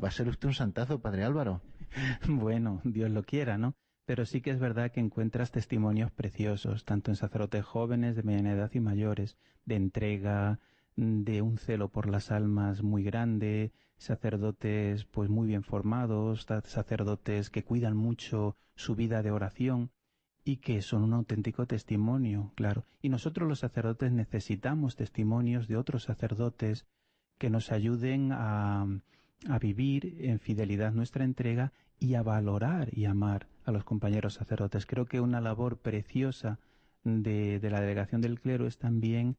Va a ser usted un santazo, padre Álvaro. Bueno, Dios lo quiera, ¿no? Pero sí que es verdad que encuentras testimonios preciosos, tanto en sacerdotes jóvenes, de mediana edad y mayores, de entrega, de un celo por las almas muy grande, sacerdotes pues muy bien formados, sacerdotes que cuidan mucho su vida de oración y que son un auténtico testimonio, claro. Y nosotros los sacerdotes necesitamos testimonios de otros sacerdotes que nos ayuden a vivir en fidelidad nuestra entrega y a valorar y amar a los compañeros sacerdotes. Creo que una labor preciosa de la delegación del clero es también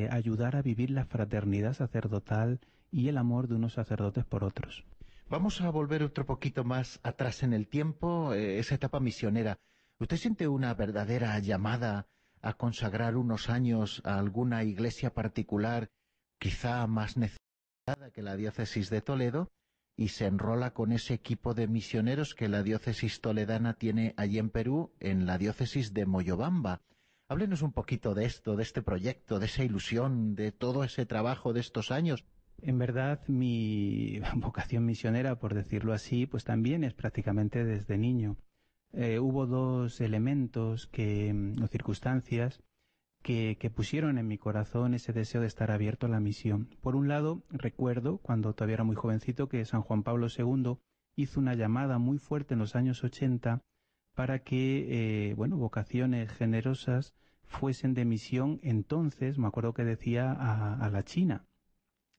ayudar a vivir la fraternidad sacerdotal y el amor de unos sacerdotes por otros. Vamos a volver otro poquito más atrás en el tiempo, esa etapa misionera. ¿Usted siente una verdadera llamada a consagrar unos años a alguna iglesia particular, quizá más necesitada que la diócesis de Toledo, y se enrola con ese equipo de misioneros que la diócesis toledana tiene allí en Perú, en la diócesis de Moyobamba? Háblenos un poquito de esto, de este proyecto, de esa ilusión, de todo ese trabajo de estos años. En verdad, mi vocación misionera, por decirlo así, pues también es prácticamente desde niño. Hubo dos elementos o circunstancias que pusieron en mi corazón ese deseo de estar abierto a la misión. Por un lado, recuerdo, cuando todavía era muy jovencito, que San Juan Pablo II hizo una llamada muy fuerte en los años 80 para que, vocaciones generosas fuesen de misión. Entonces, me acuerdo que decía a la China.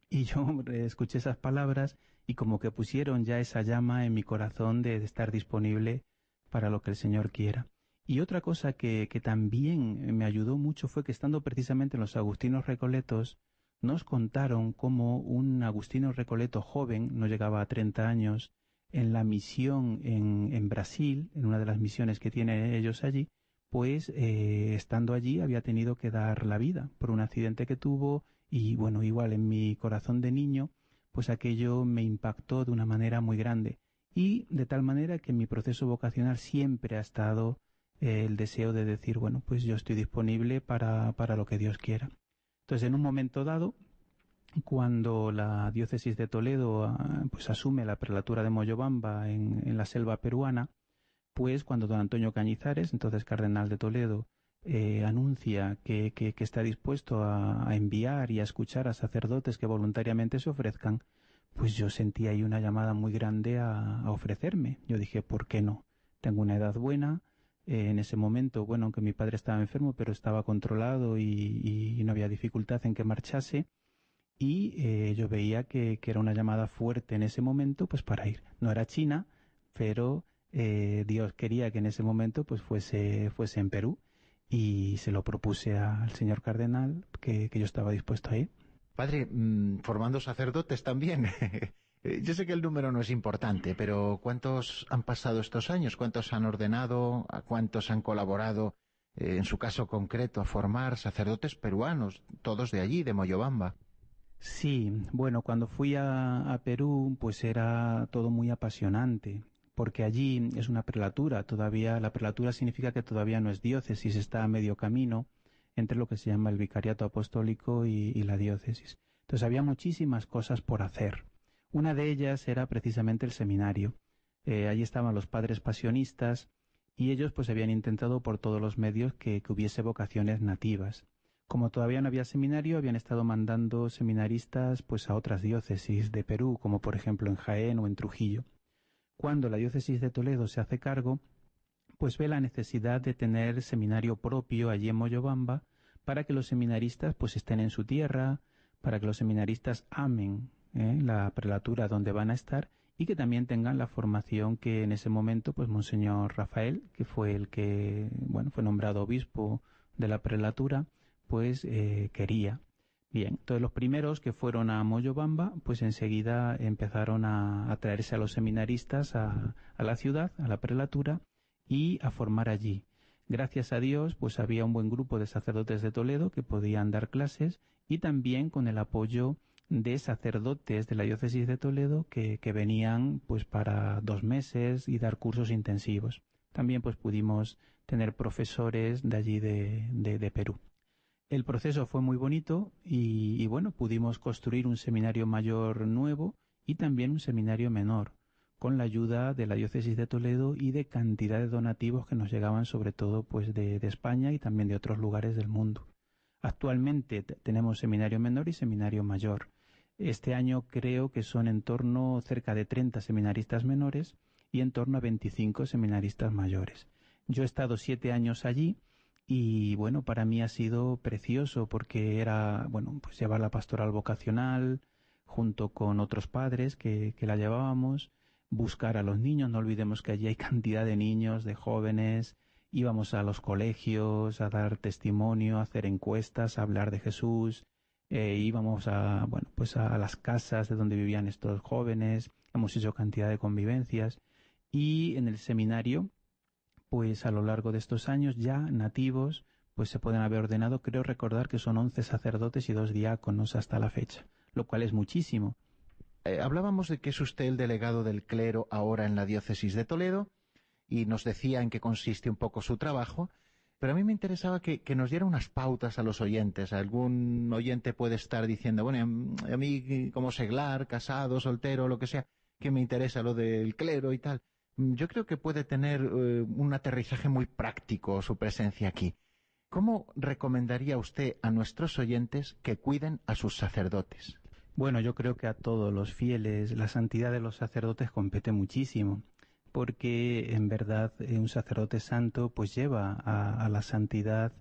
Y yo escuché esas palabras y como que pusieron ya esa llama en mi corazón de estar disponible para lo que el Señor quiera. Y otra cosa que también me ayudó mucho fue que estando precisamente en los Agustinos Recoletos, nos contaron cómo un agustino recoleto joven, no llegaba a 30 años, en la misión en Brasil, en una de las misiones que tienen ellos allí, pues estando allí había tenido que dar la vida por un accidente que tuvo y bueno, igual en mi corazón de niño, pues aquello me impactó de una manera muy grande. Y de tal manera que en mi proceso vocacional siempre ha estado el deseo de decir, bueno, pues yo estoy disponible para lo que Dios quiera. Entonces, en un momento dado, cuando la diócesis de Toledo pues asume la prelatura de Moyobamba en la selva peruana, pues cuando don Antonio Cañizares, entonces cardenal de Toledo, anuncia que está dispuesto a enviar y a escuchar a sacerdotes que voluntariamente se ofrezcan, pues yo sentí ahí una llamada muy grande a ofrecerme. Yo dije, ¿por qué no? Tengo una edad buena, en ese momento, bueno, aunque mi padre estaba enfermo, pero estaba controlado y no había dificultad en que marchase, y yo veía que era una llamada fuerte en ese momento, pues para ir. No era China, pero Dios quería que en ese momento pues fuese en Perú, y se lo propuse al señor cardenal que yo estaba dispuesto a ir. Padre, formando sacerdotes también. Yo sé que el número no es importante, pero ¿cuántos han pasado estos años? ¿Cuántos han ordenado? ¿A cuántos han colaborado, en su caso concreto, a formar sacerdotes peruanos, todos de allí, de Moyobamba? Sí, bueno, cuando fui a Perú, pues era todo muy apasionante, porque allí es una prelatura, todavía la prelatura significa que todavía no es diócesis, está a medio camino entre lo que se llama el vicariato apostólico y la diócesis. Entonces había muchísimas cosas por hacer. Una de ellas era precisamente el seminario. Allí estaban los padres pasionistas y ellos pues habían intentado por todos los medios que hubiese vocaciones nativas. Como todavía no había seminario, habían estado mandando seminaristas pues a otras diócesis de Perú, como por ejemplo en Jaén o en Trujillo. Cuando la diócesis de Toledo se hace cargo, pues ve la necesidad de tener seminario propio allí en Moyobamba para que los seminaristas pues estén en su tierra, para que los seminaristas amen la prelatura donde van a estar y que también tengan la formación que en ese momento pues Monseñor Rafael, que fue el que fue nombrado obispo de la prelatura, pues quería. Bien, entonces los primeros que fueron a Moyobamba, pues enseguida empezaron a traerse a los seminaristas a la ciudad, a la prelatura, y a formar allí. Gracias a Dios, pues había un buen grupo de sacerdotes de Toledo que podían dar clases y también con el apoyo de sacerdotes de la diócesis de Toledo que venían pues para 2 meses y dar cursos intensivos. También pues pudimos tener profesores de allí de Perú. El proceso fue muy bonito y bueno, pudimos construir un seminario mayor nuevo y también un seminario menor, con la ayuda de la diócesis de Toledo y de cantidad de donativos que nos llegaban sobre todo pues de España y también de otros lugares del mundo. Actualmente tenemos seminario menor y seminario mayor. Este año creo que son en torno cerca de 30 seminaristas menores y en torno a 25 seminaristas mayores. Yo he estado 7 años allí y bueno, para mí ha sido precioso porque era, bueno, pues llevar la pastoral vocacional junto con otros padres que la llevábamos, buscar a los niños, no olvidemos que allí hay cantidad de niños, de jóvenes, íbamos a los colegios a dar testimonio, a hacer encuestas, a hablar de Jesús, íbamos a, bueno, pues a las casas de donde vivían estos jóvenes, hemos hecho cantidad de convivencias y en el seminario, pues a lo largo de estos años ya nativos, pues se pueden haber ordenado, creo recordar que son 11 sacerdotes y 2 diáconos hasta la fecha, lo cual es muchísimo. Hablábamos de que es usted el delegado del clero ahora en la diócesis de Toledo y nos decía en qué consiste un poco su trabajo, pero a mí me interesaba que nos diera unas pautas a los oyentes. Algún oyente puede estar diciendo, bueno, a mí como seglar, casado, soltero, lo que sea, que me interesa lo del clero y tal. Yo creo que puede tener un aterrizaje muy práctico su presencia aquí. ¿Cómo recomendaría usted a nuestros oyentes que cuiden a sus sacerdotes? Bueno, yo creo que a todos los fieles la santidad de los sacerdotes compete muchísimo, porque en verdad un sacerdote santo pues lleva a la santidad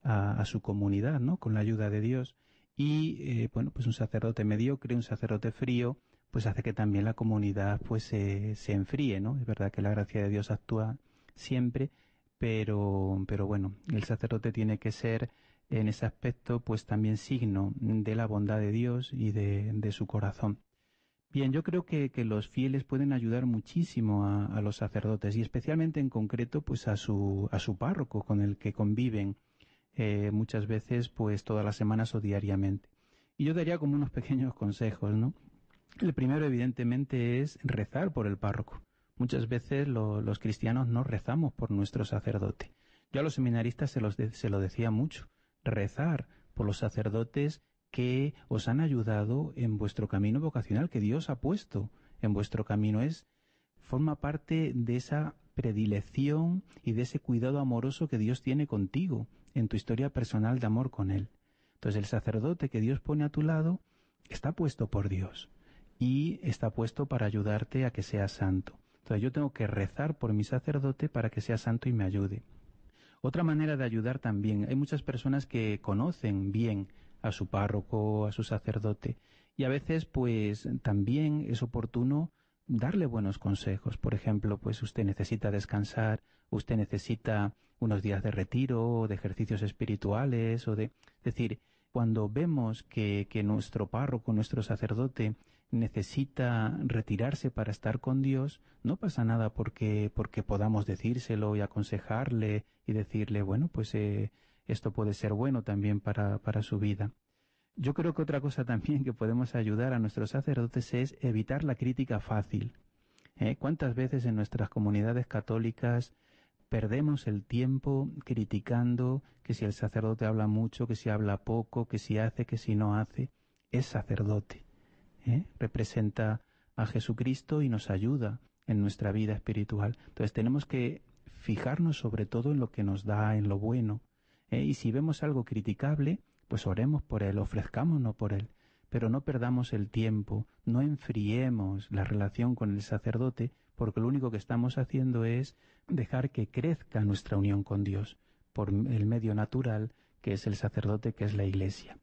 a su comunidad, ¿no? Con la ayuda de Dios. Y bueno, pues un sacerdote mediocre, un sacerdote frío, pues hace que también la comunidad pues se enfríe, ¿no? Es verdad que la gracia de Dios actúa siempre, pero bueno, el sacerdote tiene que ser en ese aspecto pues también signo de la bondad de Dios y de su corazón. Bien, yo creo que los fieles pueden ayudar muchísimo a los sacerdotes y especialmente en concreto pues a su párroco con el que conviven muchas veces pues todas las semanas o diariamente. Y yo daría como unos pequeños consejos, ¿no? El primero evidentemente es rezar por el párroco. Muchas veces los cristianos no rezamos por nuestro sacerdote. Yo a los seminaristas se lo decía mucho. Rezar por los sacerdotes que os han ayudado en vuestro camino vocacional, que Dios ha puesto en vuestro camino. Forma parte de esa predilección y de ese cuidado amoroso que Dios tiene contigo en tu historia personal de amor con Él. Entonces el sacerdote que Dios pone a tu lado está puesto por Dios y está puesto para ayudarte a que seas santo. Entonces yo tengo que rezar por mi sacerdote para que sea santo y me ayude. Otra manera de ayudar también, hay muchas personas que conocen bien a su párroco, a su sacerdote, y a veces pues también es oportuno darle buenos consejos. Por ejemplo, pues usted necesita descansar, usted necesita unos días de retiro, de ejercicios espirituales, es decir, cuando vemos que nuestro párroco, nuestro sacerdote, necesita retirarse para estar con Dios, no pasa nada porque podamos decírselo y aconsejarle y decirle, bueno, pues esto puede ser bueno también para su vida. Yo creo que otra cosa también que podemos ayudar a nuestros sacerdotes es evitar la crítica fácil. ¿Cuántas veces en nuestras comunidades católicas perdemos el tiempo criticando que si el sacerdote habla mucho, que si habla poco, que si hace, que si no hace? Es sacerdote. Representa a Jesucristo y nos ayuda en nuestra vida espiritual. Entonces tenemos que fijarnos sobre todo en lo que nos da, en lo bueno. Y si vemos algo criticable, pues oremos por él, ofrezcámonos por él. Pero no perdamos el tiempo, no enfriemos la relación con el sacerdote, porque lo único que estamos haciendo es dejar que crezca nuestra unión con Dios por el medio natural que es el sacerdote, que es la Iglesia.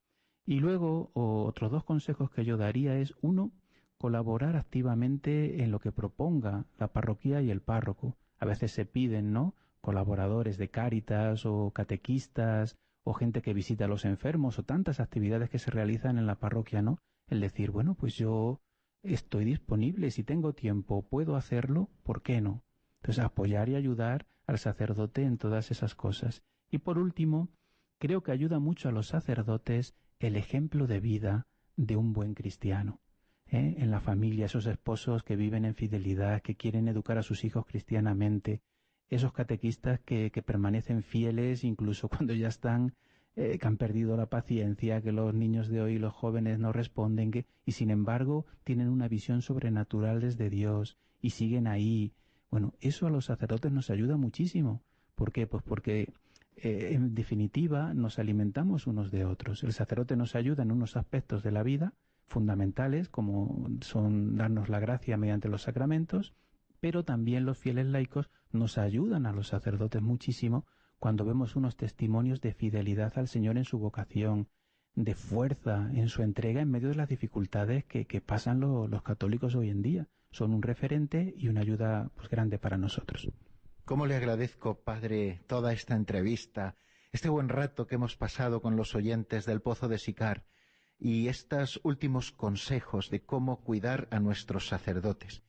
Y luego, otros 2 consejos que yo daría es, uno, colaborar activamente en lo que proponga la parroquia y el párroco. A veces se piden, ¿no?, colaboradores de Cáritas o catequistas o gente que visita a los enfermos o tantas actividades que se realizan en la parroquia, ¿no? El decir, bueno, pues yo estoy disponible, si tengo tiempo, puedo hacerlo, ¿por qué no? Entonces, apoyar y ayudar al sacerdote en todas esas cosas. Y por último, creo que ayuda mucho a los sacerdotes el ejemplo de vida de un buen cristiano. En la familia, esos esposos que viven en fidelidad, que quieren educar a sus hijos cristianamente, esos catequistas que permanecen fieles incluso cuando ya están que han perdido la paciencia, que los niños de hoy, los jóvenes no responden, y sin embargo tienen una visión sobrenatural desde Dios y siguen ahí. Bueno, eso a los sacerdotes nos ayuda muchísimo. ¿Por qué? Pues porque en definitiva nos alimentamos unos de otros. El sacerdote nos ayuda en unos aspectos de la vida fundamentales, como son darnos la gracia mediante los sacramentos, pero también los fieles laicos nos ayudan a los sacerdotes muchísimo cuando vemos unos testimonios de fidelidad al Señor en su vocación, de fuerza en su entrega en medio de las dificultades que pasan los católicos hoy en día. Son un referente y una ayuda pues grande para nosotros. ¿Cómo le agradezco, padre, toda esta entrevista, este buen rato que hemos pasado con los oyentes del Pozo de Sicar y estos últimos consejos de cómo cuidar a nuestros sacerdotes?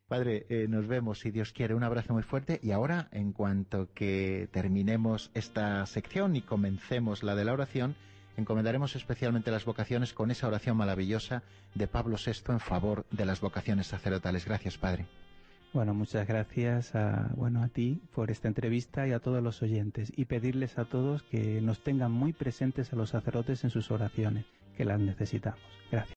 Padre, nos vemos si Dios quiere. Un abrazo muy fuerte. Y ahora, en cuanto que terminemos esta sección y comencemos la de la oración, encomendaremos especialmente las vocaciones con esa oración maravillosa de Pablo VI en favor de las vocaciones sacerdotales. Gracias, Padre. Bueno, muchas gracias a ti por esta entrevista y a todos los oyentes, y pedirles a todos que nos tengan muy presentes a los sacerdotes en sus oraciones, que las necesitamos. Gracias.